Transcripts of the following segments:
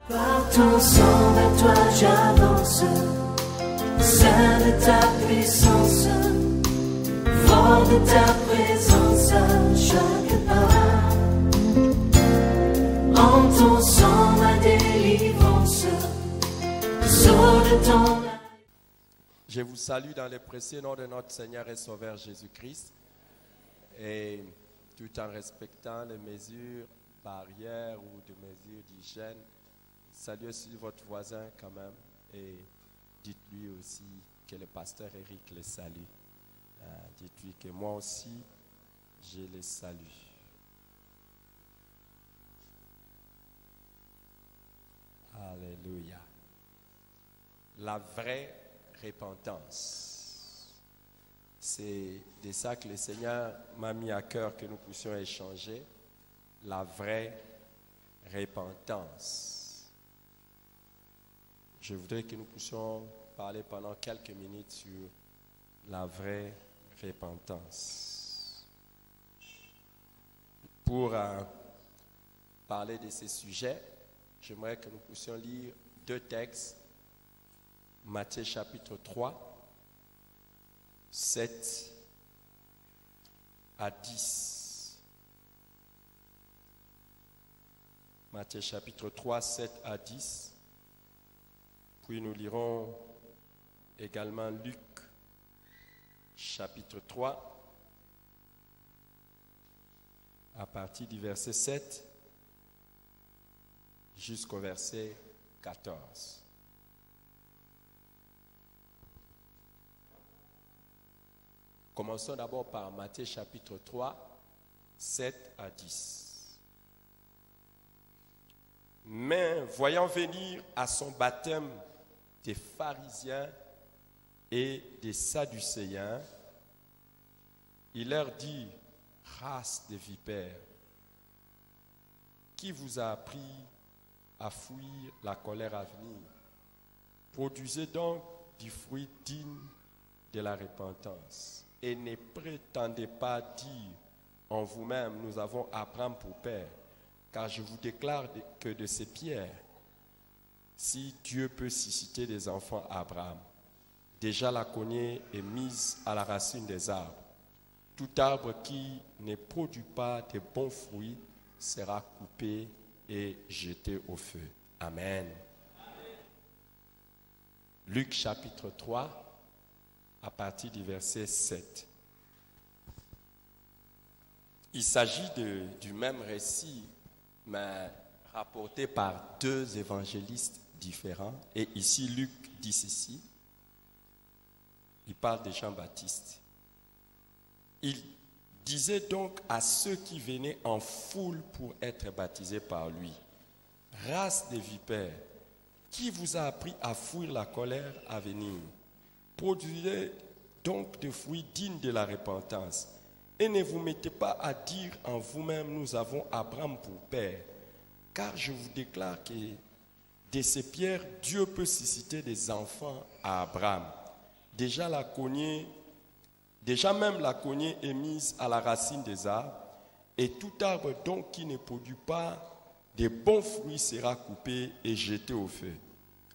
Par ton sang, vers toi j'avance, saint de ta puissance, fort de ta présence à chaque pas. En ton sang, ma délivrance, sort de ton... Je vous salue dans le précieux nom de notre Seigneur et Sauveur Jésus-Christ, et tout en respectant les mesures barrières ou de mesures d'hygiène. Saluez aussi votre voisin quand même et dites-lui aussi que le pasteur Eric le salue. Dites-lui que moi aussi, je le salue. Alléluia. La vraie repentance. C'est de ça que le Seigneur m'a mis à cœur que nous puissions échanger. La vraie repentance. Je voudrais que nous puissions parler pendant quelques minutes sur la vraie repentance. Pour parler de ces sujets, j'aimerais que nous puissions lire deux textes. Matthieu chapitre 3, 7 à 10. Matthieu chapitre 3, 7 à 10. Puis nous lirons également Luc chapitre 3 à partir du verset 7 jusqu'au verset 14. Commençons d'abord par Matthieu chapitre 3, 7 à 10. Mais voyant venir à son baptême des pharisiens et des sadducéens, il leur dit: race de vipères, qui vous a appris à fuir la colère à venir? Produisez donc du fruit digne de la repentance. Et ne prétendez pas dire en vous-même: nous avons Abraham pour père. Car je vous déclare que de ces pierres, si Dieu peut susciter des enfants à Abraham, déjà la cognée est mise à la racine des arbres. Tout arbre qui ne produit pas de bons fruits sera coupé et jeté au feu. Amen. Amen. Luc chapitre 3, à partir du verset 7. Il s'agit du même récit, mais rapporté par deux évangélistes différents. Et ici, Luc dit ceci. Il parle de Jean-Baptiste. Il disait donc à ceux qui venaient en foule pour être baptisés par lui: race de vipères, qui vous a appris à fuir la colère à venir? Produisez donc des fruits dignes de la repentance. Et ne vous mettez pas à dire en vous-même: nous avons Abraham pour père. Car je vous déclare que de ces pierres, Dieu peut susciter des enfants à Abraham. Déjà même la cognée est mise à la racine des arbres. Et tout arbre donc qui ne produit pas de bons fruits sera coupé et jeté au feu.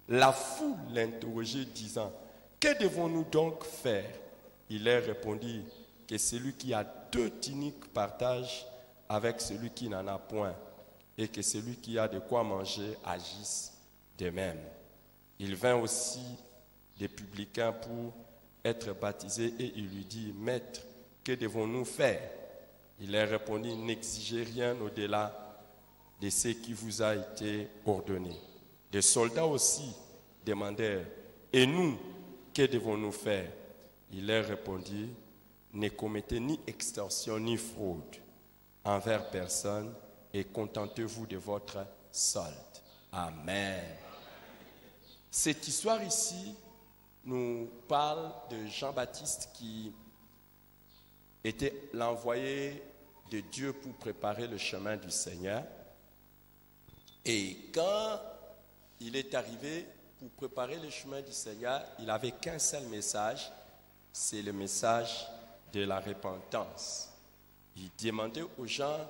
La foule l'interrogeait, disant: que devons-nous donc faire? Il leur répondit que celui qui a deux tuniques partage avec celui qui n'en a point, et que celui qui a de quoi manger agisse de même. Il vint aussi des publicains pour être baptisés, et il lui dit: Maître, que devons-nous faire? Il leur répondit: n'exigez rien au-delà de ce qui vous a été ordonné. Des soldats aussi demandèrent: et nous, que devons-nous faire? Il leur répondit: ne commettez ni extorsion ni fraude envers personne, et contentez-vous de votre solde. Amen. Cette histoire ici nous parle de Jean-Baptiste qui était l'envoyé de Dieu pour préparer le chemin du Seigneur. Et quand il est arrivé pour préparer le chemin du Seigneur, il n'avait qu'un seul message, c'est le message de la repentance. Il demandait aux gens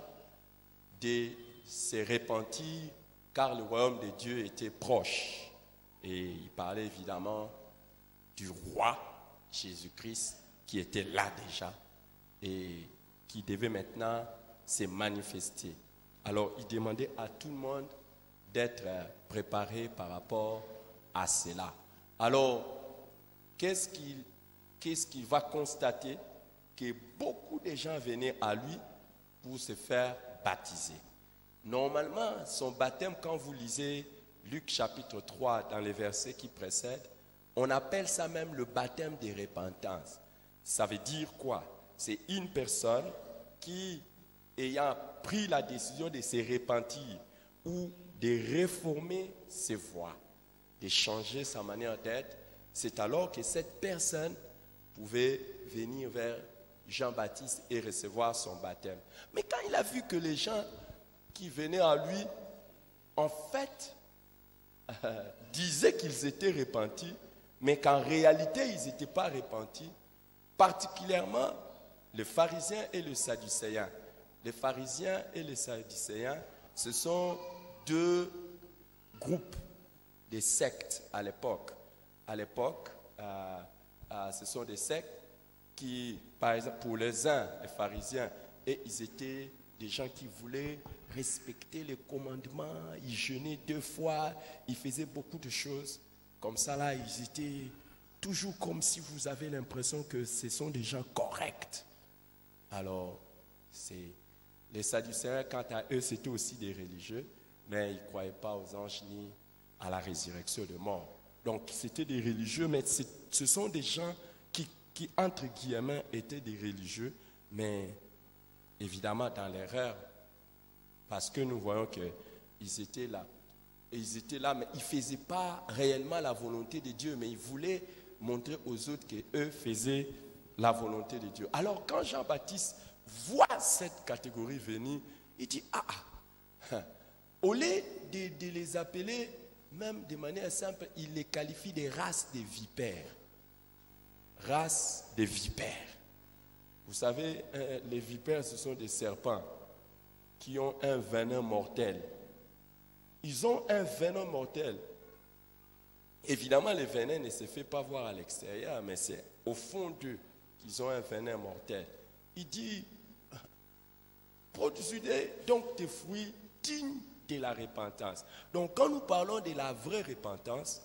de se repentir car le royaume de Dieu était proche. Et il parlait évidemment du roi Jésus-Christ qui était là déjà et qui devait maintenant se manifester. Alors il demandait à tout le monde d'être préparé par rapport à cela. Alors, qu'est-ce qu'il va constater? Que beaucoup de gens venaient à lui pour se faire baptiser. Normalement, son baptême, quand vous lisez Luc chapitre 3 dans les versets qui précèdent, on appelle ça même le baptême de repentance. Ça veut dire quoi? C'est une personne qui, ayant pris la décision de se repentir ou de réformer ses voies, de changer sa manière d'être, c'est alors que cette personne pouvait venir vers Jean-Baptiste et recevoir son baptême. Mais quand il a vu que les gens qui venaient à lui, en fait, disaient qu'ils étaient repentis, mais qu'en réalité, ils n'étaient pas repentis, particulièrement les pharisiens et les sadducéens. Les pharisiens et les sadducéens, ce sont deux groupes de sectes à l'époque. À l'époque, ce sont des sectes qui, par exemple, pour les uns, les pharisiens, et ils étaient des gens qui voulaient respecter les commandements, ils jeûnaient 2 fois, ils faisaient beaucoup de choses. Comme ça, là, ils étaient toujours comme si vous avez l'impression que ce sont des gens corrects. Alors, les Sadducéens, quant à eux, c'était aussi des religieux, mais ils ne croyaient pas aux anges ni à la résurrection de mort. Donc, c'était des religieux, mais ce sont des gens qui, entre guillemets, étaient des religieux, mais évidemment dans l'erreur, parce que nous voyons qu'ils étaient là. Et ils étaient là, mais ils ne faisaient pas réellement la volonté de Dieu, mais ils voulaient montrer aux autres qu'eux faisaient la volonté de Dieu. Alors, quand Jean-Baptiste voit cette catégorie venir, il dit, au lieu de les appeler, même de manière simple, il les qualifie de races de vipères. Race de vipères. Vous savez, les vipères, ce sont des serpents qui ont un venin mortel. Ils ont un venin mortel. Évidemment, le venin ne se fait pas voir à l'extérieur, mais c'est au fond d'eux qu'ils ont un venin mortel. Il dit, produisez donc des fruits dignes de la repentance. Donc, quand nous parlons de la vraie repentance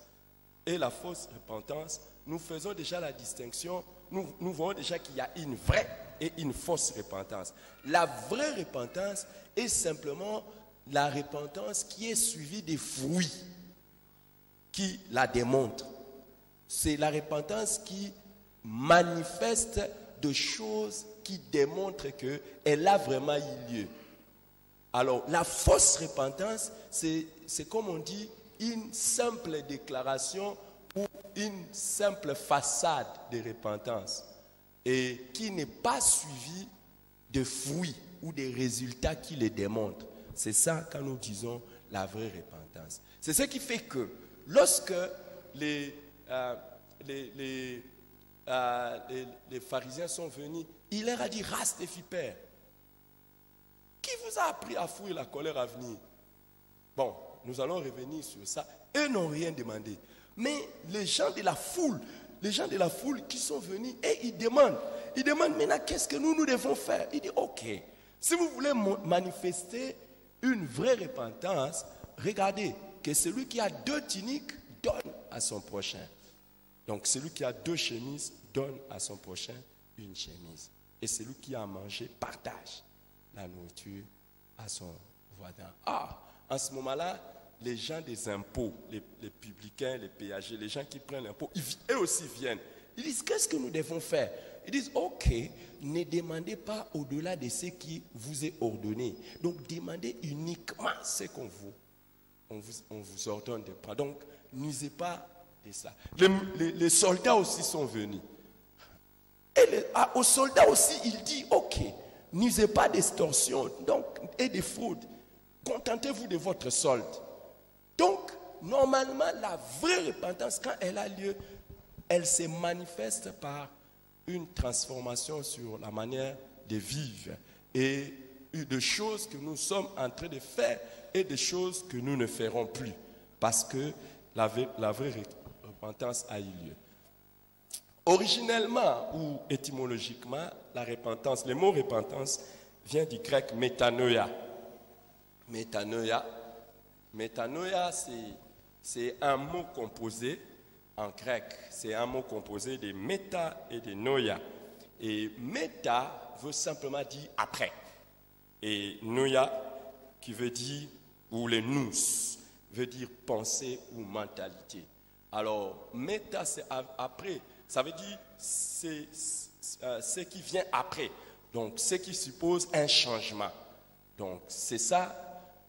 et la fausse repentance, nous faisons déjà la distinction, nous voyons déjà qu'il y a une vraie et une fausse repentance. La vraie repentance est simplement la repentance qui est suivie des fruits qui la démontrent. C'est la repentance qui manifeste des choses qui démontrent qu'elle a vraiment eu lieu. Alors, la fausse repentance, c'est comme on dit, une simple déclaration ou une simple façade de repentance et qui n'est pas suivie de fruits ou de résultats qui les démontrent. C'est ça quand nous disons la vraie repentance. C'est ce qui fait que lorsque les pharisiens sont venus, il leur a dit, race de vipères, qui vous a appris à fuir la colère à venir? Bon, nous allons revenir sur ça. Eux n'ont rien demandé. Mais les gens de la foule qui sont venus, et ils demandent maintenant qu'est-ce que nous devons faire? Il dit, ok, si vous voulez manifester une vraie repentance, regardez que celui qui a 2 tuniques donne à son prochain. Donc celui qui a 2 chemises donne à son prochain une chemise. Et celui qui a mangé partage la nourriture à son voisin. En ce moment-là, les gens des impôts, les publicains, les péagers, les gens qui prennent l'impôt, eux aussi viennent. Ils disent, qu'est-ce que nous devons faire? Ils disent, ok, ne demandez pas au-delà de ce qui vous est ordonné. Donc, demandez uniquement ce qu'on vous ordonne de prendre. Donc, n'usez pas de ça. Les soldats aussi sont venus. Et aux soldats aussi, il dit, ok, n'usez pas d'extorsion et de fraude. Contentez-vous de votre solde. Donc, normalement, la vraie repentance, quand elle a lieu, elle se manifeste par une transformation sur la manière de vivre et de choses que nous sommes en train de faire et des choses que nous ne ferons plus parce que la vraie repentance a eu lieu. Originellement ou étymologiquement, la repentance, le mot repentance vient du grec métanoïa. Métanoïa, c'est un mot composé en grec. C'est un mot composé de méta et de noia. Et méta veut simplement dire après. Et noia, qui veut dire, ou le nous, veut dire pensée ou mentalité. Alors, méta, c'est après. Ça veut dire ce qui vient après. Donc, ce qui suppose un changement. Donc, c'est ça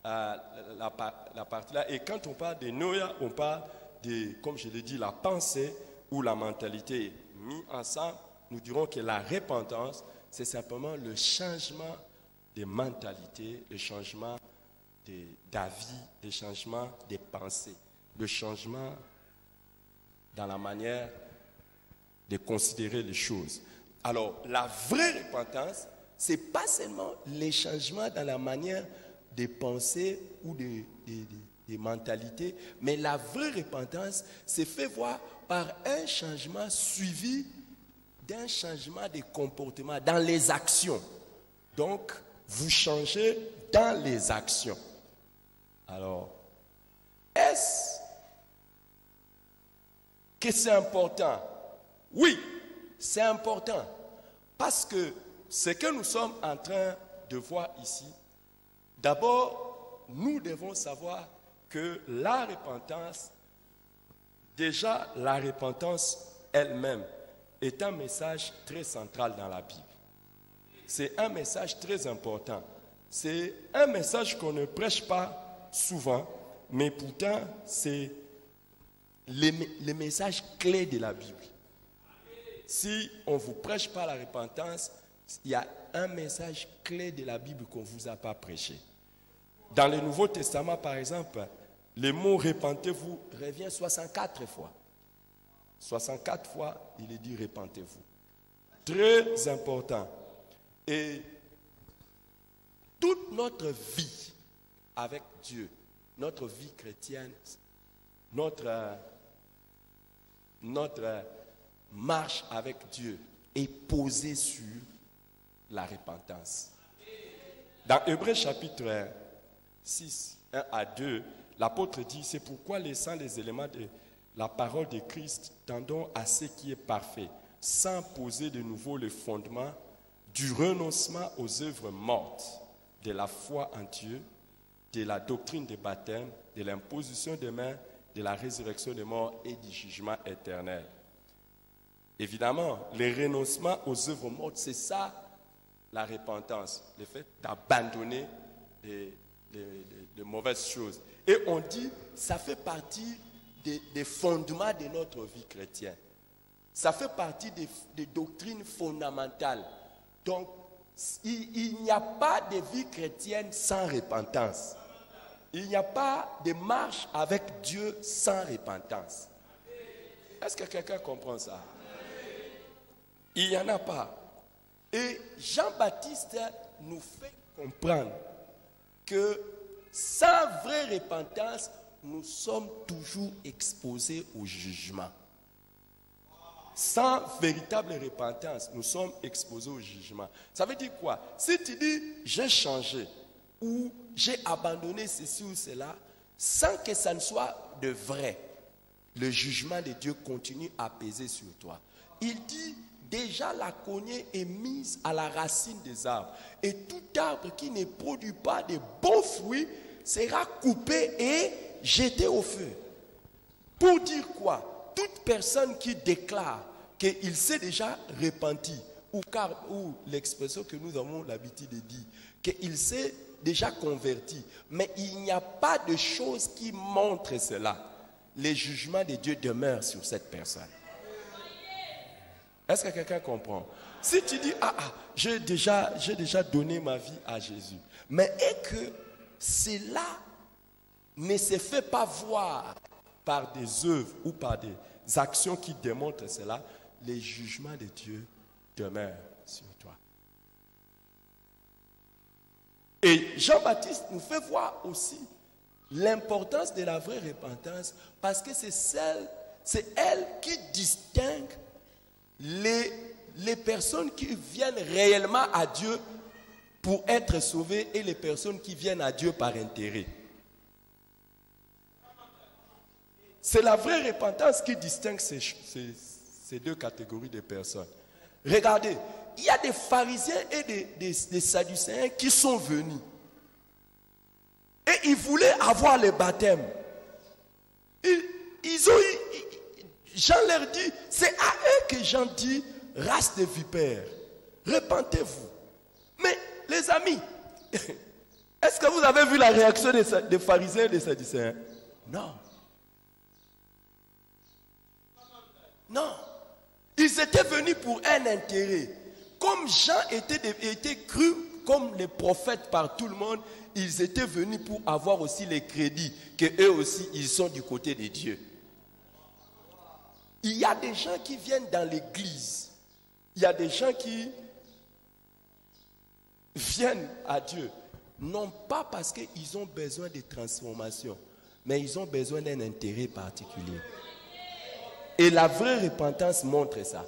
la partie-là. Et quand on parle de noia, on parle de, comme je l'ai dit, la pensée ou la mentalité. Mis ensemble, nous dirons que la repentance, c'est simplement le changement de mentalité, le changement d'avis, le changement de pensée, le changement dans la manière de considérer les choses. Alors, la vraie repentance, ce n'est pas seulement les changements dans la manière de penser ou de mentalité, mais la vraie repentance se fait voir par un changement suivi d'un changement de comportement dans les actions. Donc, vous changez dans les actions. Alors, est-ce que c'est important? Oui, c'est important. Parce que ce que nous sommes en train de voir ici, d'abord, nous devons savoir que la repentance, déjà la repentance elle-même, est un message très central dans la Bible. C'est un message très important. C'est un message qu'on ne prêche pas souvent, mais pourtant c'est le message clé de la Bible. Si on ne vous prêche pas la repentance, il y a un message clé de la Bible qu'on ne vous a pas prêché. Dans le Nouveau Testament, par exemple, le mot « repentez-vous » revient 64 fois. 64 fois, il est dit « repentez-vous ». Très important. Et toute notre vie avec Dieu, notre vie chrétienne, notre marche avec Dieu est posée sur la repentance. Dans Hébreux chapitre 6, 1 à 2, l'apôtre dit, c'est pourquoi laissant les éléments de la parole de Christ, tendons à ce qui est parfait, sans poser de nouveau le fondement du renoncement aux œuvres mortes, de la foi en Dieu, de la doctrine des baptêmes, de l'imposition des mains, de la résurrection des morts et du jugement éternel. Évidemment, le renoncement aux œuvres mortes, c'est ça la repentance, le fait d'abandonner de mauvaises choses. Et on dit, ça fait partie des fondements de notre vie chrétienne. Ça fait partie des doctrines fondamentales. Donc, il n'y a pas de vie chrétienne sans repentance. Il n'y a pas de marche avec Dieu sans repentance. Est-ce que quelqu'un comprend ça? Il n'y en a pas. Et Jean-Baptiste nous fait comprendre que sans vraie repentance, nous sommes toujours exposés au jugement. Sans véritable repentance, nous sommes exposés au jugement. Ça veut dire quoi? Si tu dis, j'ai changé, ou j'ai abandonné ceci ou cela, sans que ça ne soit de vrai, le jugement de Dieu continue à peser sur toi. Il dit, déjà la cognée est mise à la racine des arbres. Et tout arbre qui ne produit pas de bons fruits sera coupé et jeté au feu. Pour dire quoi? Toute personne qui déclare qu'il s'est déjà repenti, ou l'expression que nous avons l'habitude de dire, qu'il s'est déjà converti, mais il n'y a pas de chose qui montre cela. Les jugements de Dieu demeurent sur cette personne. Est-ce que quelqu'un comprend? Si tu dis, j'ai déjà donné ma vie à Jésus, mais et que cela ne se fait pas voir par des œuvres ou par des actions qui démontrent cela, les jugements de Dieu demeurent sur toi. Et Jean-Baptiste nous fait voir aussi l'importance de la vraie repentance, parce que c'est elle qui distingue les personnes qui viennent réellement à Dieu pour être sauvées et les personnes qui viennent à Dieu par intérêt. C'est la vraie repentance qui distingue ces deux catégories de personnes. Regardez, il y a des pharisiens et des sadducéens qui sont venus. Et ils voulaient avoir le baptême. Jean leur dit, c'est à eux que Jean dit, race de vipères, repentez-vous. Mais les amis, est-ce que vous avez vu la réaction des pharisiens et des sadducéens? Non. Non. Ils étaient venus pour un intérêt. Comme Jean était cru comme les prophètes par tout le monde, ils étaient venus pour avoir aussi les crédits, que eux aussi, ils sont du côté de Dieu. Il y a des gens qui viennent dans l'église. Il y a des gens qui viennent à Dieu, non pas parce qu'ils ont besoin de transformation, mais ils ont besoin d'un intérêt particulier. Et la vraie repentance montre ça.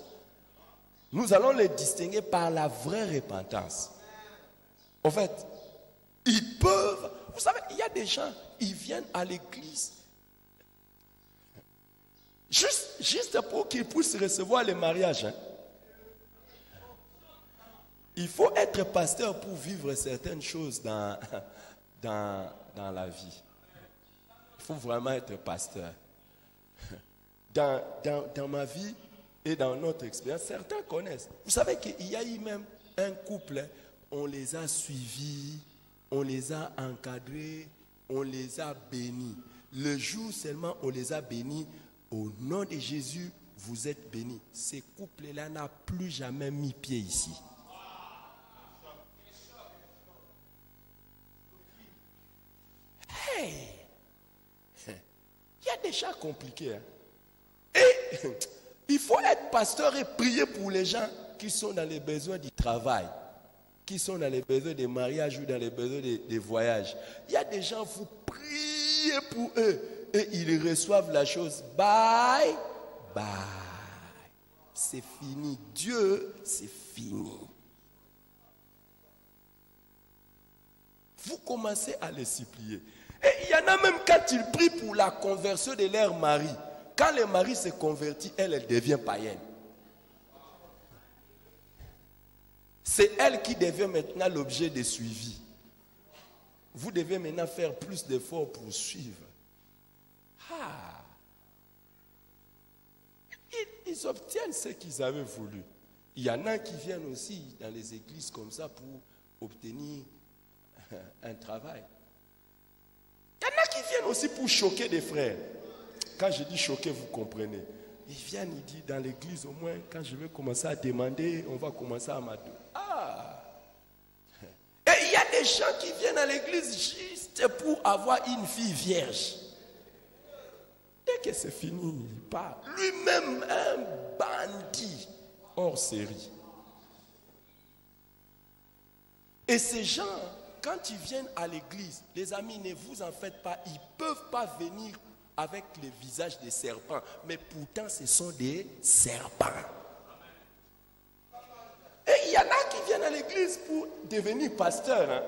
Nous allons les distinguer par la vraie repentance. En fait, ils peuvent... Vous savez, il y a des gens, ils viennent à l'église juste pour qu'ils puissent recevoir le mariage. Hein. Il faut être pasteur pour vivre certaines choses dans la vie. Il faut vraiment être pasteur. Dans ma vie et dans notre expérience, certains connaissent. Vous savez qu'il y a eu même un couple, on les a suivis, on les a encadrés, on les a bénis. Le jour seulement on les a bénis, au nom de Jésus, vous êtes bénis. Ces couples-là n'ont plus jamais mis pied ici. Hey! Il y a des gens compliqués. Hein? Et il faut être pasteur et prier pour les gens qui sont dans les besoins du travail, qui sont dans les besoins des mariages ou dans les besoins des voyages. Il y a des gens, vous priez pour eux et ils reçoivent la chose. Bye, bye. C'est fini. Dieu, c'est fini. Vous commencez à les supplier. Et il y en a même quand ils prient pour la conversion de leur mari. Quand le mari se convertit, elle devient païenne. C'est elle qui devient maintenant l'objet de suivi. Vous devez maintenant faire plus d'efforts pour suivre. Ah. Ils obtiennent ce qu'ils avaient voulu. Il y en a qui viennent aussi dans les églises comme ça pour obtenir un travail. Il y en a qui viennent aussi pour choquer des frères. Quand je dis choquer, vous comprenez. Ils viennent, ils disent dans l'église au moins, quand je vais commencer à demander, on va commencer à m'attendre. Ah! Et il y a des gens qui viennent à l'église juste pour avoir une fille vierge. Dès que c'est fini, il part. Lui-même un bandit hors série. Et ces gens, quand ils viennent à l'église, les amis, ne vous en faites pas, ils ne peuvent pas venir avec le visage des serpents, mais pourtant ce sont des serpents. Et il y en a qui viennent à l'église pour devenir pasteur.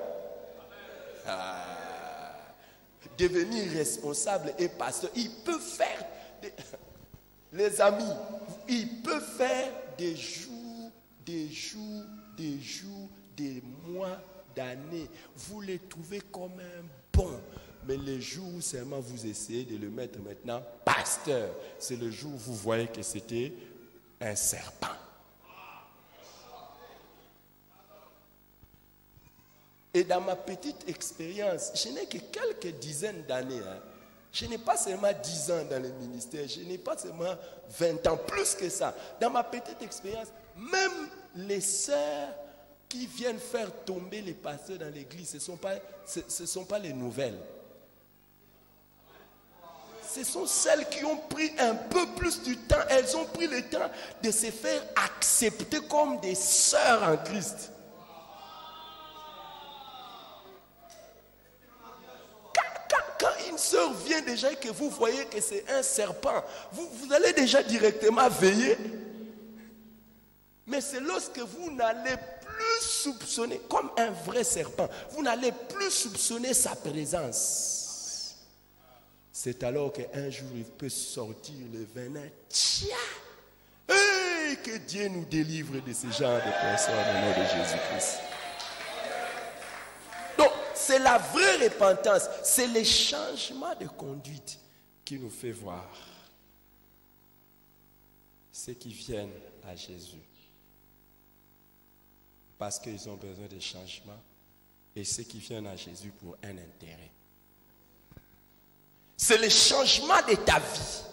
Hein? Devenir responsable et pasteur. Ils peuvent faire, les amis, ils peuvent faire des jours, des mois, d'années. Vous les trouvez comme un bon. Mais le jour où seulement vous essayez de le mettre maintenant pasteur, c'est le jour où vous voyez que c'était un serpent. Et dans ma petite expérience, je n'ai que quelques dizaines d'années. Hein. Je n'ai pas seulement 10 ans dans le ministère, je n'ai pas seulement 20 ans, plus que ça. Dans ma petite expérience, même les sœurs qui viennent faire tomber les pasteurs dans l'église, ce ne sont pas les nouvelles. Ce sont celles qui ont pris un peu plus du temps. Elles ont pris le temps de se faire accepter comme des sœurs en Christ. peur vient déjà et que vous voyez que c'est un serpent, vous allez déjà directement veiller. Mais c'est lorsque vous n'allez plus soupçonner, comme un vrai serpent, vous n'allez plus soupçonner sa présence. C'est alors qu'un jour il peut sortir le venin. Tiens! Hey, que Dieu nous délivre de ce genre de personnes au nom de Jésus-Christ. Donc, c'est la vraie repentance, c'est le changement de conduite qui nous fait voir ceux qui viennent à Jésus. Parce qu'ils ont besoin de changement et ceux qui viennent à Jésus pour un intérêt. C'est le changement de ta vie.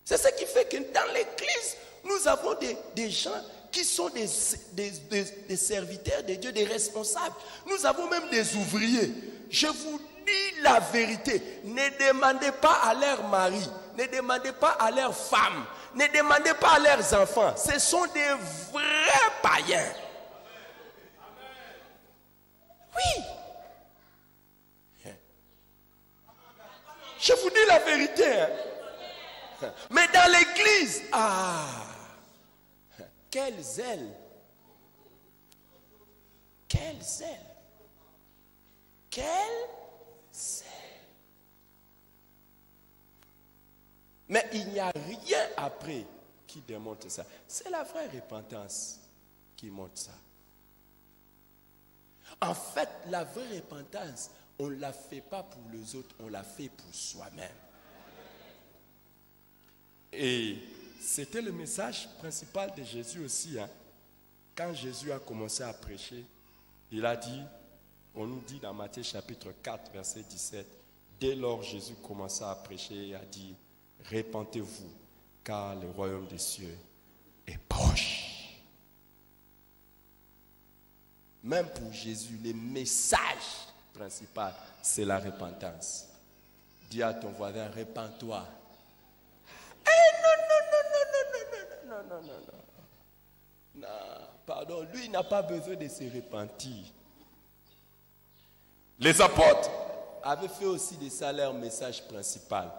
C'est ce qui fait que dans l'église, nous avons des gens qui sont des serviteurs de Dieu, des responsables. Nous avons même des ouvriers. Je vous dis la vérité. Ne demandez pas à leurs maris, ne demandez pas à leurs femmes, ne demandez pas à leurs enfants. Ce sont des vrais païens. Oui. Je vous dis la vérité. Mais dans l'église, quel zèle. Quel zèle. Quel zèle. Mais il n'y a rien après qui démontre ça. C'est la vraie repentance qui montre ça. En fait, la vraie repentance, on ne la fait pas pour les autres, on la fait pour soi-même. Et c'était le message principal de Jésus aussi. Quand Jésus a commencé à prêcher, il a dit, on nous dit dans Matthieu chapitre 4, verset 17, dès lors Jésus commença à prêcher et a dit, repentez-vous, car le royaume des cieux est proche. Même pour Jésus, le message principal, c'est la repentance. Dis à ton voisin, repens-toi. Non, pardon, lui, il n'a pas besoin de se repentir. Les apôtres avaient fait aussi de ça leur message principal.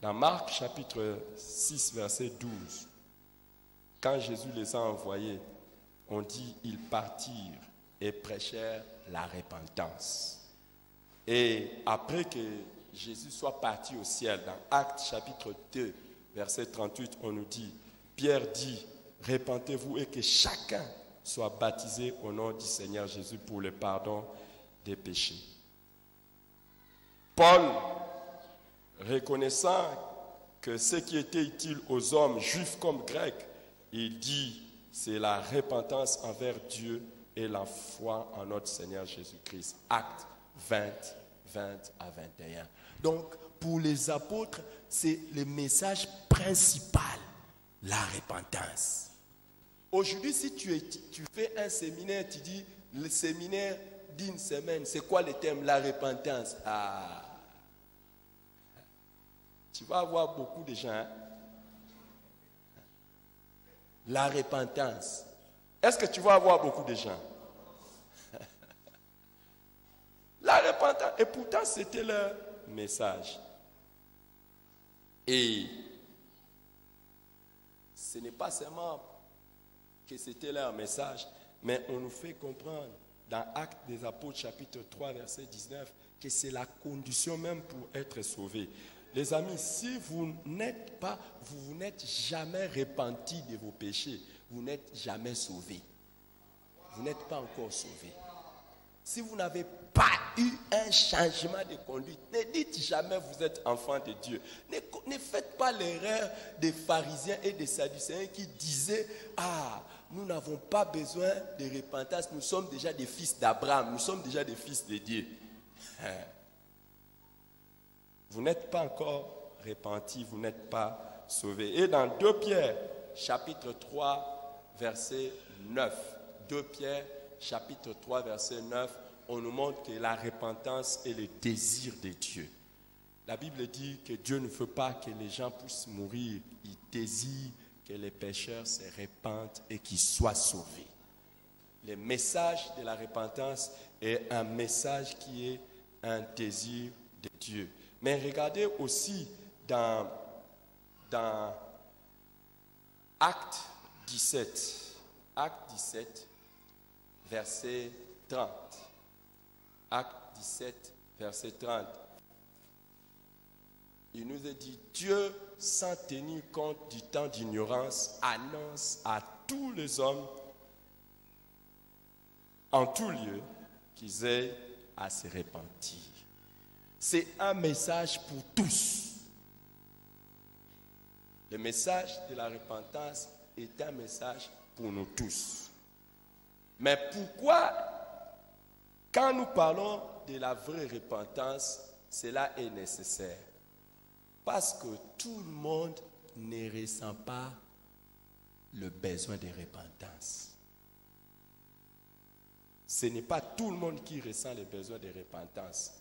Dans Marc chapitre 6, verset 12, quand Jésus les a envoyés, on dit, ils partirent et prêchèrent la repentance. Et après que Jésus soit parti au ciel, dans Actes chapitre 2, verset 38, on nous dit, Pierre dit, repentez-vous et que chacun soit baptisé au nom du Seigneur Jésus pour le pardon des péchés. Paul, reconnaissant que ce qui était utile aux hommes, juifs comme grecs, il dit, c'est la repentance envers Dieu et la foi en notre Seigneur Jésus-Christ. Actes 20, 20 à 21. Donc, pour les apôtres, c'est le message principal, la repentance. Aujourd'hui, si tu fais un séminaire, tu dis, le séminaire d'une semaine, c'est quoi le thème? La repentance. Tu vas avoir beaucoup de gens. La repentance. Est-ce que tu vas avoir beaucoup de gens? La repentance. Et pourtant, c'était leur message. Et ce n'est pas seulement que c'était leur message, mais on nous fait comprendre dans Actes des Apôtres, chapitre 3, verset 19, que c'est la condition même pour être sauvé. Les amis, si vous n'êtes jamais repentis de vos péchés, vous n'êtes jamais sauvés. Vous n'êtes pas encore sauvés. Si vous n'avez pas eu un changement de conduite, ne dites jamais vous êtes enfant de Dieu. Ne faites pas l'erreur des pharisiens et des sadducéens qui disaient, nous n'avons pas besoin de repentance, nous sommes déjà des fils d'Abraham, nous sommes déjà des fils de Dieu. Vous n'êtes pas encore repentis, vous n'êtes pas sauvés. Et dans 2 Pierre, chapitre 3, verset 9, 2 Pierre, chapitre 3, verset 9, on nous montre que la repentance est le désir de Dieu. La Bible dit que Dieu ne veut pas que les gens puissent mourir. Il désire que les pécheurs se répandent et qu'ils soient sauvés. Le message de la repentance est un message qui est un désir de Dieu. Mais regardez aussi dans Acte 17. Acte 17, verset 30. Acte 17, verset 30. Il nous est dit, Dieu, sans tenir compte du temps d'ignorance, annonce à tous les hommes, en tout lieu, qu'ils aient à se repentir. C'est un message pour tous. Le message de la repentance est un message pour nous tous. Mais pourquoi, quand nous parlons de la vraie repentance, cela est nécessaire? Parce que tout le monde ne ressent pas le besoin de repentance. Ce n'est pas tout le monde qui ressent le besoin de repentance.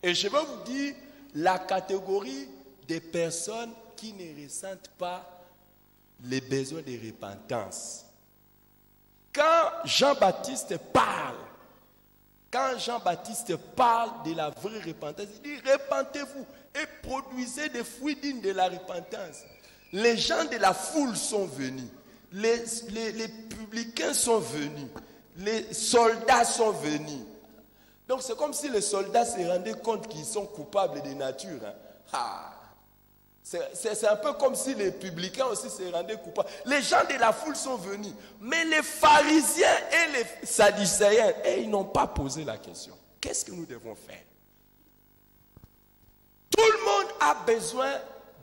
Et je vais vous dire la catégorie des personnes qui ne ressentent pas les besoins de repentance. Quand Jean-Baptiste parle de la vraie repentance, il dit repentez-vous et produisez des fruits dignes de la repentance. Les gens de la foule sont venus, les publicains sont venus, les soldats sont venus. Donc c'est comme si les soldats se rendaient compte qu'ils sont coupables de nature. C'est un peu comme si les publicains aussi se rendaient coupables. Les gens de la foule sont venus. Mais les pharisiens et les sadducéens, ils n'ont pas posé la question. Qu'est-ce que nous devons faire? Tout le monde a besoin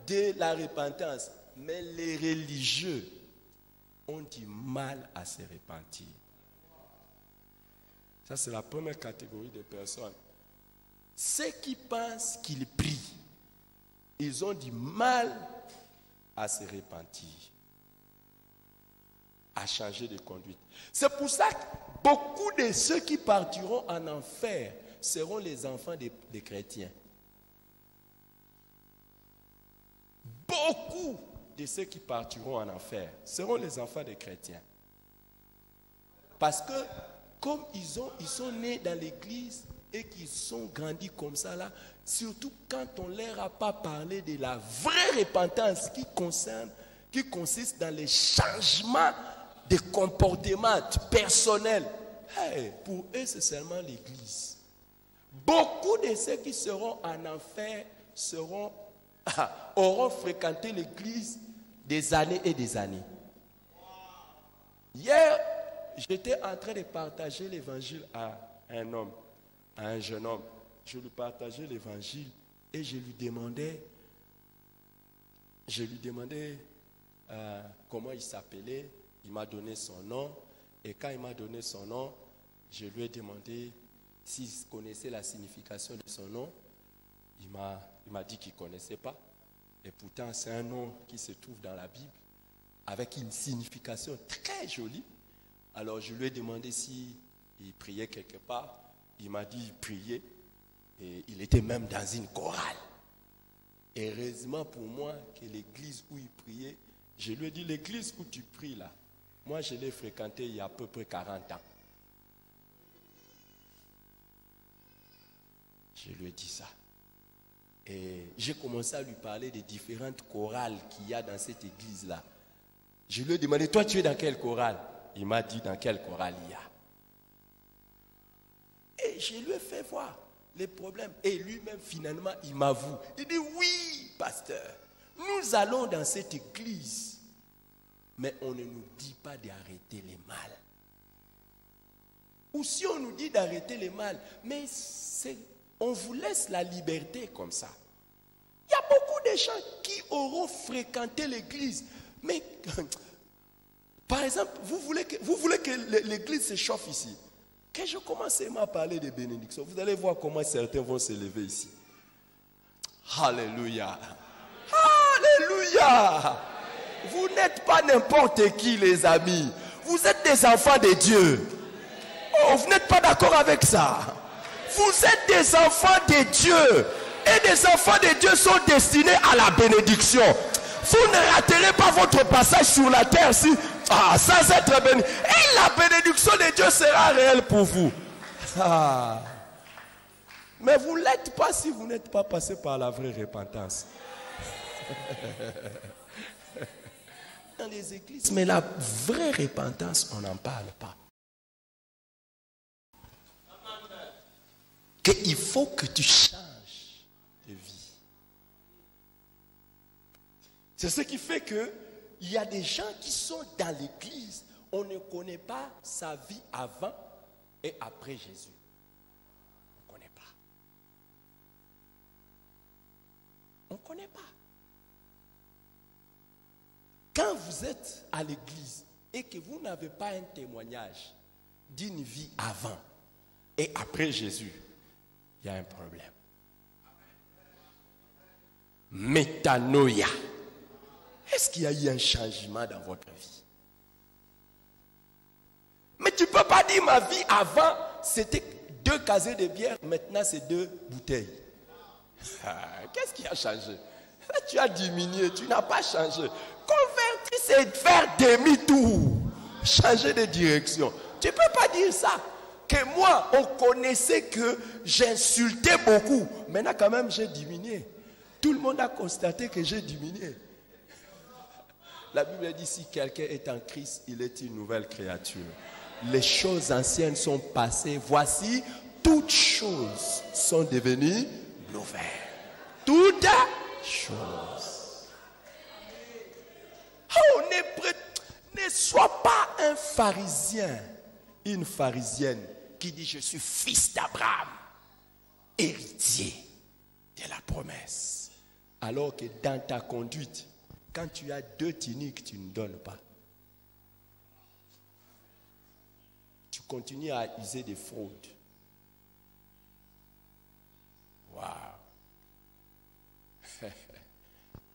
de la repentance. Mais les religieux ont du mal à se repentir. Ça, c'est la première catégorie de personnes. Ceux qui pensent qu'ils prient, ils ont du mal à se repentir, à changer de conduite. C'est pour ça que beaucoup de ceux qui partiront en enfer seront les enfants des chrétiens. Beaucoup de ceux qui partiront en enfer seront les enfants des chrétiens. Parce que comme ils sont nés dans l'église et qu'ils sont grandis comme ça là, surtout quand on ne leur a pas parlé de la vraie repentance qui consiste dans les changements de comportement personnel. Pour eux, c'est seulement l'église. Beaucoup de ceux qui seront en enfer auront fréquenté l'église des années et des années. Hier, j'étais en train de partager l'évangile à un jeune homme. Je lui partageais l'évangile et je lui demandais comment il s'appelait. Il m'a donné son nom. Et quand il m'a donné son nom, je lui ai demandé s'il connaissait la signification de son nom. Il m'a dit qu'il ne connaissait pas. Et pourtant, c'est un nom qui se trouve dans la Bible avec une signification très jolie. Alors, je lui ai demandé s'il priait quelque part. Il m'a dit qu'il priait. Et il était même dans une chorale. Et heureusement pour moi que l'église où il priait, je lui ai dit, l'église où tu pries là, moi je l'ai fréquentée il y a à peu près 40 ans. Je lui ai dit ça. Et j'ai commencé à lui parler des différentes chorales qu'il y a dans cette église-là. Je lui ai demandé, toi tu es dans quelle chorale? Il m'a dit dans quelle chorale il y a. Et je lui ai fait voir les problèmes. Et lui-même, finalement, il m'avoue. Il dit, oui, pasteur, nous allons dans cette église, mais on ne nous dit pas d'arrêter les mal. Ou si on nous dit d'arrêter les mal, mais on vous laisse la liberté comme ça. Il y a beaucoup de gens qui auront fréquenté l'église, mais par exemple, vous voulez que l'église se chauffe ici. Quand je commence à parler de bénédiction, vous allez voir comment certains vont se lever ici. Alléluia. Alléluia. Vous n'êtes pas n'importe qui, les amis. Vous êtes des enfants de Dieu. Oh, vous n'êtes pas d'accord avec ça? Vous êtes des enfants de Dieu. Et des enfants de Dieu sont destinés à la bénédiction. Vous ne raterez pas votre passage sur la terre sans être béni. Et la bénédiction de Dieu sera réelle pour vous. Mais vous ne l'êtes pas si vous n'êtes pas passé par la vraie repentance. Dans les églises, mais la vraie repentance, on n'en parle pas. Il faut que tu changes de vie. C'est ce qui fait qu'il y a des gens qui sont dans l'église, on ne connaît pas sa vie avant et après Jésus. On ne connaît pas. On ne connaît pas. Quand vous êtes à l'église et que vous n'avez pas un témoignage d'une vie avant et après Jésus, il y a un problème. Métanoïa. Est-ce qu'il y a eu un changement dans votre vie? Mais tu ne peux pas dire ma vie avant, c'était 2 casiers de bière, maintenant c'est 2 bouteilles. Qu'est-ce qui a changé? Tu as diminué, tu n'as pas changé. Convertir, c'est faire demi-tour, changer de direction. Tu ne peux pas dire ça. Que moi, on connaissait que j'insultais beaucoup. Maintenant, quand même, j'ai diminué. Tout le monde a constaté que j'ai diminué. La Bible dit, si quelqu'un est en Christ, il est une nouvelle créature. Les choses anciennes sont passées. Voici, toutes choses sont devenues nouvelles. Toutes choses. Oh, ne sois pas un pharisien, une pharisienne qui dit je suis fils d'Abraham, héritier de la promesse. Alors que dans ta conduite, quand tu as 2 tuniques, tu ne donnes pas. Tu continues à user des fraudes. Waouh!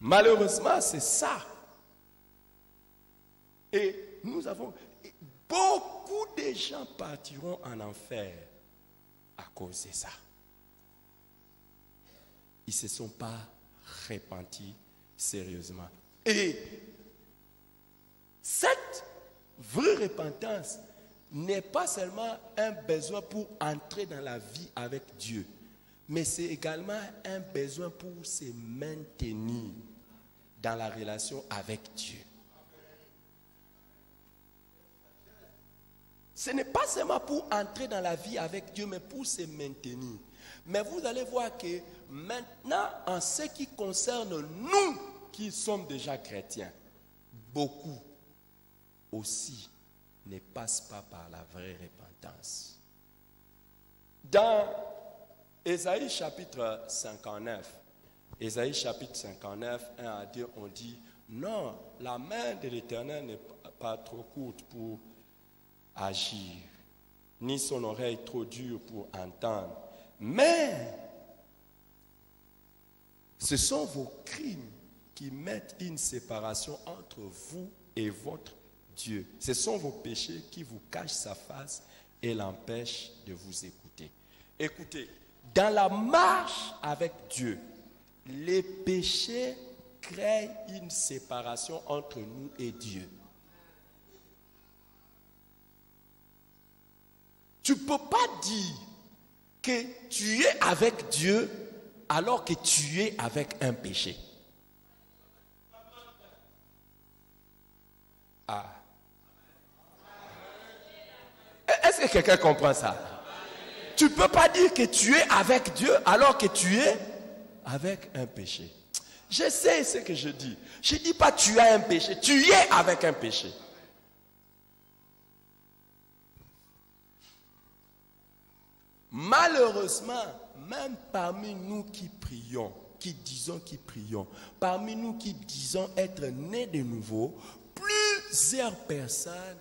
Malheureusement, c'est ça. Et nous avons... Beaucoup de gens partiront en enfer à cause de ça. Ils ne se sont pas repentis sérieusement. Et cette vraie repentance n'est pas seulement un besoin pour entrer dans la vie avec Dieu, mais c'est également un besoin pour se maintenir dans la relation avec Dieu. Ce n'est pas seulement pour entrer dans la vie avec Dieu, mais pour se maintenir. Mais vous allez voir que maintenant, en ce qui concerne nous qui sommes déjà chrétiens, beaucoup aussi ne passent pas par la vraie repentance. Dans Ésaïe chapitre 59, Ésaïe chapitre 59, 1 à 2, on dit, non, la main de l'Éternel n'est pas trop courte pour agir, ni son oreille trop dure pour entendre. Mais ce sont vos crimes qui mettent une séparation entre vous et votre Dieu. Ce sont vos péchés qui vous cachent sa face et l'empêchent de vous écouter. Écoutez, dans la marche avec Dieu, les péchés créent une séparation entre nous et Dieu. Tu ne peux pas dire que tu es avec Dieu alors que tu es avec un péché. Ah. Est-ce que quelqu'un comprend ça? Tu ne peux pas dire que tu es avec Dieu alors que tu es avec un péché. Je sais ce que je dis. Je ne dis pas tu as un péché, tu es avec un péché. Malheureusement, même parmi nous qui prions, qui disons qui prions, parmi nous qui disons être nés de nouveau, plusieurs personnes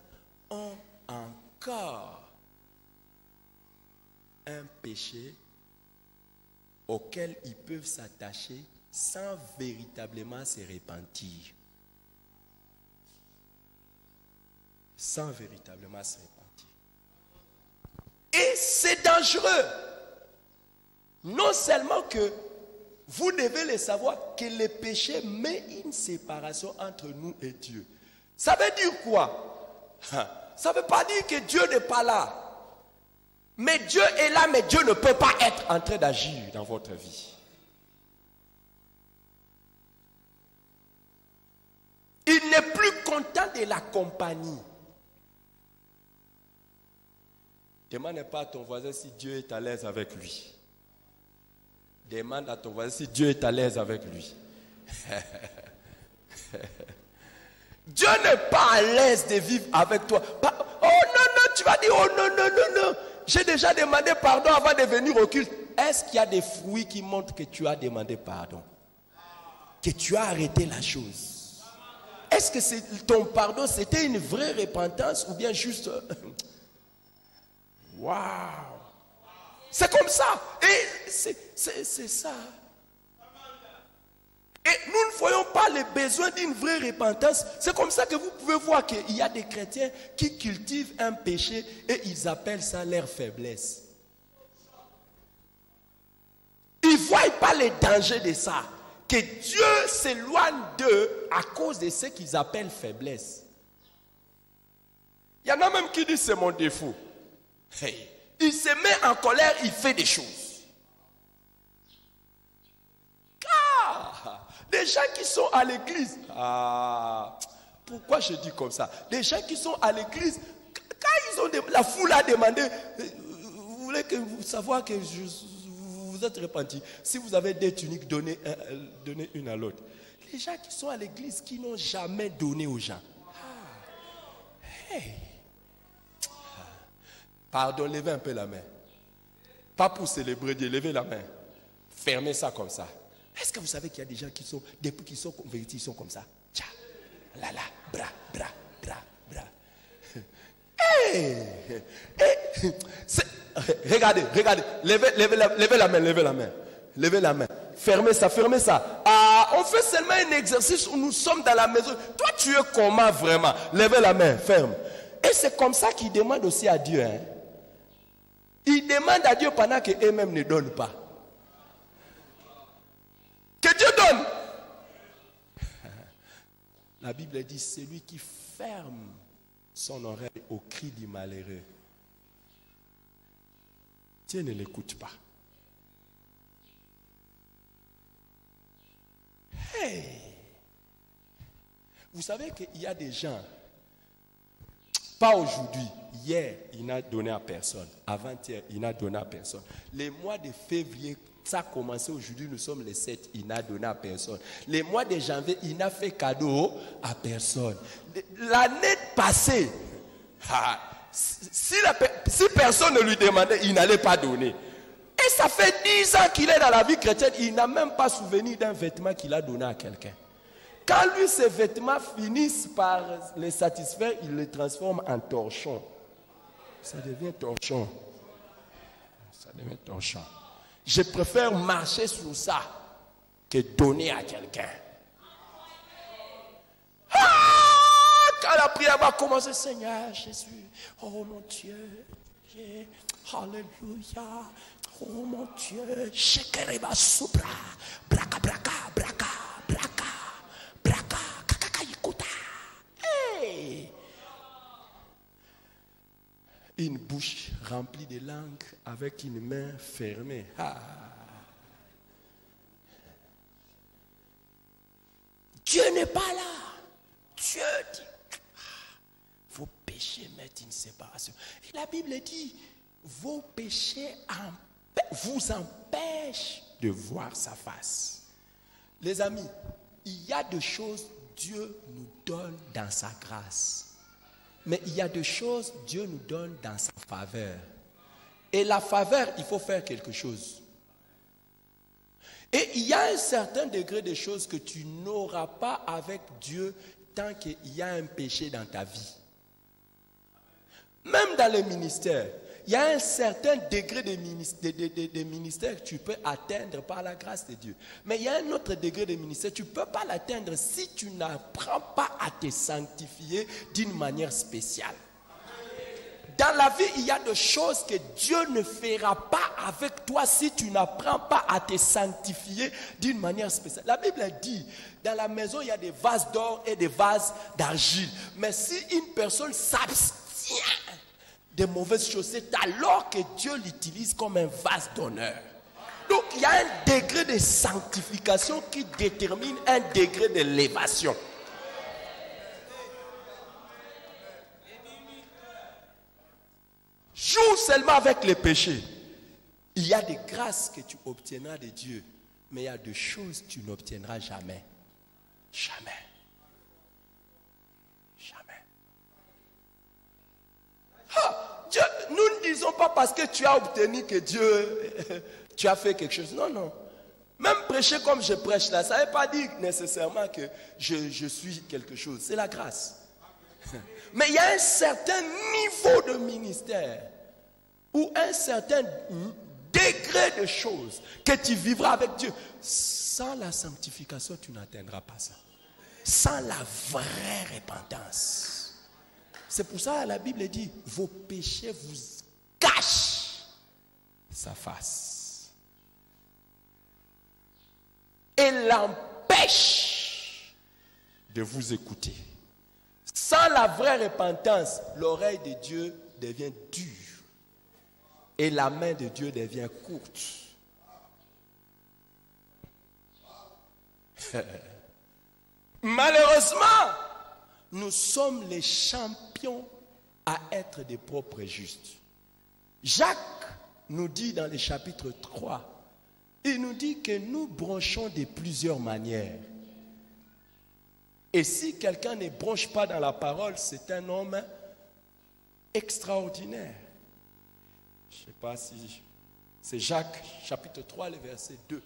ont encore un péché auquel ils peuvent s'attacher sans véritablement se repentir. Sans véritablement se repentir. Et c'est dangereux. Non seulement que vous devez le savoir que le péché met une séparation entre nous et Dieu. Ça veut dire quoi? Ça ne veut pas dire que Dieu n'est pas là. Mais Dieu est là, mais Dieu ne peut pas être en train d'agir dans votre vie. Il n'est plus content de la compagnie. Demande pas à ton voisin si Dieu est à l'aise avec lui. Demande à ton voisin si Dieu est à l'aise avec lui. Dieu n'est pas à l'aise de vivre avec toi. Oh non, non, tu vas dire, oh non, non, non, non. J'ai déjà demandé pardon avant de venir au culte. Est-ce qu'il y a des fruits qui montrent que tu as demandé pardon? Que tu as arrêté la chose? Est-ce que ton pardon, c'était une vraie repentance ou bien juste... Waouh! C'est comme ça. Et c'est ça. Et nous ne voyons pas le besoin d'une vraie repentance. C'est comme ça que vous pouvez voir qu'il y a des chrétiens qui cultivent un péché et ils appellent ça leur faiblesse. Ils ne voient pas les dangers de ça. Que Dieu s'éloigne d'eux à cause de ce qu'ils appellent faiblesse. Il y en a même qui disent c'est mon défaut. Hey. Il se met en colère, il fait des choses. Des gens qui sont à l'église. Pourquoi je dis comme ça? Des gens qui sont à l'église, quand ils ont la foule a demandé, vous voulez savoir que vous êtes repentis. Si vous avez des tuniques, donnez une à l'autre. Les gens qui sont à l'église, qui n'ont jamais donné aux gens. Hey. Pardon, levez un peu la main. Pas pour célébrer Dieu, levez la main. Fermez ça comme ça. Est-ce que vous savez qu'il y a des gens qui sont, depuis qu'ils sont convertis, ils sont comme ça? Tcha, là, bra, bra, bra, bra. Hey, hey, regardez, levez la main. Levez la main. Fermez ça. On fait seulement un exercice où nous sommes dans la maison. Toi, tu es comment vraiment? Levez la main, ferme. Et c'est comme ça qu'ils demandent aussi à Dieu. Hein? Ils demandent à Dieu pendant qu'eux-mêmes ne donnent pas. Que Dieu donne. La Bible dit, celui qui ferme son oreille au cri du malheureux, Dieu ne l'écoute pas. Hey! Vous savez qu'il y a des gens, pas aujourd'hui, hier, il n'a donné à personne. Avant-hier, il n'a donné à personne. Les mois de février, ça a commencé aujourd'hui, nous sommes les 7, il n'a donné à personne. Les mois de janvier, il n'a fait cadeau à personne. L'année passée, si personne ne lui demandait, il n'allait pas donner. Et ça fait 10 ans qu'il est dans la vie chrétienne, il n'a même pas souvenu d'un vêtement qu'il a donné à quelqu'un. Quand lui, ses vêtements finissent par les satisfaire, il les transforme en torchon. Ça devient torchon. Je préfère marcher sur ça que donner à quelqu'un. Quand la prière va commencer, Seigneur Jésus, oh mon Dieu, alléluia, oh mon Dieu, Shekereba Supra, Braka, Braka, Braka, Braka, Braka, Kakakaikuta. Hey! Une bouche remplie de langue avec une main fermée. Dieu n'est pas là. Dieu dit, vos péchés mettent une séparation. Et la Bible dit, vos péchés vous empêchent de voir sa face. Les amis, il y a des choses que Dieu nous donne dans sa grâce. Mais il y a des choses que Dieu nous donne dans sa faveur. Et la faveur, il faut faire quelque chose. Et il y a un certain degré de choses que tu n'auras pas avec Dieu tant qu'il y a un péché dans ta vie. Même dans les ministères, il y a un certain degré de ministère que tu peux atteindre par la grâce de Dieu. Mais il y a un autre degré de ministère, tu ne peux pas l'atteindre si tu n'apprends pas à te sanctifier d'une manière spéciale. Dans la vie, il y a des choses que Dieu ne fera pas avec toi si tu n'apprends pas à te sanctifier d'une manière spéciale. La Bible dit, dans la maison, il y a des vases d'or et des vases d'argile. Mais si une personne s'abstient des mauvaises choses, c'est alors que Dieu l'utilise comme un vase d'honneur. Donc il y a un degré de sanctification qui détermine un degré d'élévation. Joue seulement avec les péchés. Il y a des grâces que tu obtiendras de Dieu, mais il y a des choses que tu n'obtiendras jamais. Jamais. Jamais. Dieu, nous ne disons pas parce que tu as obtenu que Dieu, tu as fait quelque chose. Non, non. Même prêcher comme je prêche là, ça ne veut pas dire nécessairement que je suis quelque chose. C'est la grâce. Mais il y a un certain niveau de ministère ou un certain degré de choses que tu vivras avec Dieu. Sans la sanctification, tu n'atteindras pas ça. Sans la vraie repentance. C'est pour ça que la Bible dit, vos péchés vous cachent sa face. Et l'empêche de vous écouter. Sans la vraie repentance, l'oreille de Dieu devient dure. Et la main de Dieu devient courte. Malheureusement, nous sommes les champions à être des propres justes. Jacques nous dit dans le chapitre 3, il nous dit que nous bronchons de plusieurs manières. Et si quelqu'un ne bronche pas dans la parole, c'est un homme extraordinaire. Je ne sais pas si c'est Jacques, chapitre 3, le verset 2.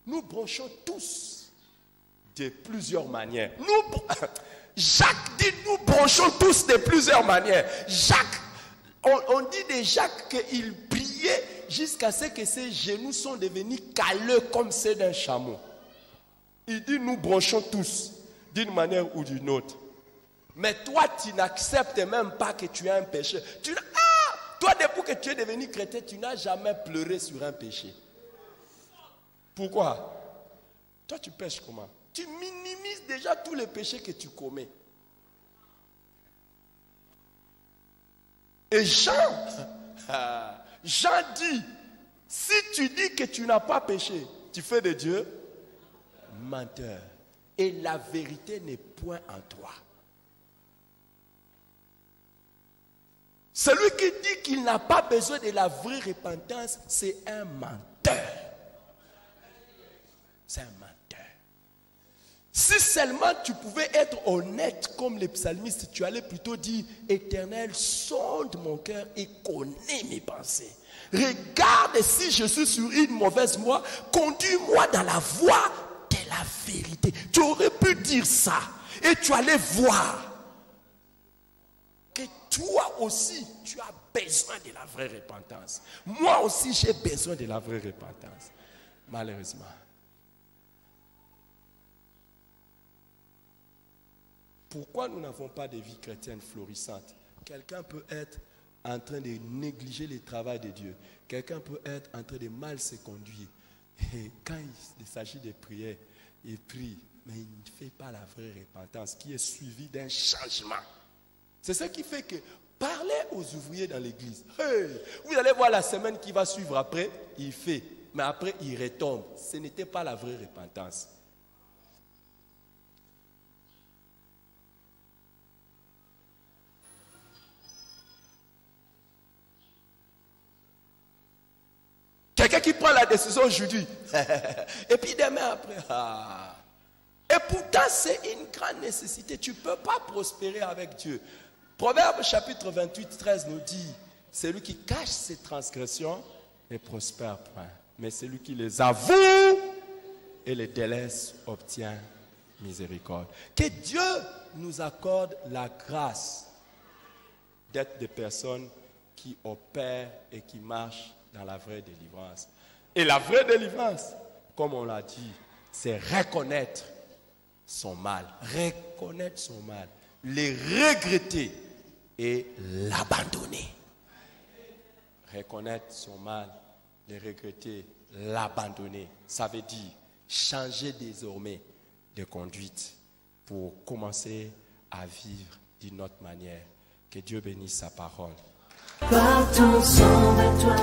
Nous bronchons tous de plusieurs manières. Jacques dit nous bronchons tous de plusieurs manières. Jacques, on dit de Jacques qu'il priait jusqu'à ce que ses genoux sont devenus calleux comme ceux d'un chameau. Il dit nous bronchons tous d'une manière ou d'une autre. Mais toi, tu n'acceptes même pas que tu as un péché. Toi, depuis que tu es devenu chrétien, tu n'as jamais pleuré sur un péché. Pourquoi? Toi, tu pêches comment? Tu minimises déjà tous les péchés que tu commets. Et Jean dit, si tu dis que tu n'as pas péché, tu fais de Dieu menteur. Et la vérité n'est point en toi. Celui qui dit qu'il n'a pas besoin de la vraie repentance, c'est un menteur. C'est un menteur. Si seulement tu pouvais être honnête comme les psalmistes, tu allais plutôt dire, Éternel, sonde mon cœur et connais mes pensées. Regarde si je suis sur une mauvaise voie, conduis-moi dans la voie de la vérité. Tu aurais pu dire ça et tu allais voir que toi aussi, tu as besoin de la vraie repentance. Moi aussi, j'ai besoin de la vraie repentance. Malheureusement. Pourquoi nous n'avons pas de vie chrétienne florissante? Quelqu'un peut être en train de négliger le travail de Dieu. Quelqu'un peut être en train de mal se conduire. Et quand il s'agit de prière, il prie, mais il ne fait pas la vraie repentance qui est suivie d'un changement. C'est ce qui fait que parlez aux ouvriers dans l'église. Hey, vous allez voir la semaine qui va suivre après, il fait, mais après il retombe. Ce n'était pas la vraie repentance. Quelqu'un qui prend la décision aujourd'hui, et puis demain après, Et pourtant, c'est une grande nécessité. Tu ne peux pas prospérer avec Dieu. Proverbe chapitre 28, 13 nous dit, celui qui cache ses transgressions ne prospère point. Mais celui qui les avoue et les délaisse obtient miséricorde. Que Dieu nous accorde la grâce d'être des personnes qui opèrent et qui marchent dans la vraie délivrance. Et la vraie délivrance, comme on l'a dit, c'est reconnaître son mal. Reconnaître son mal. Les regretter et l'abandonner. Reconnaître son mal, les regretter, l'abandonner. Ça veut dire changer désormais de conduite pour commencer à vivre d'une autre manière. Que Dieu bénisse sa parole. Par ton sang, vers toi,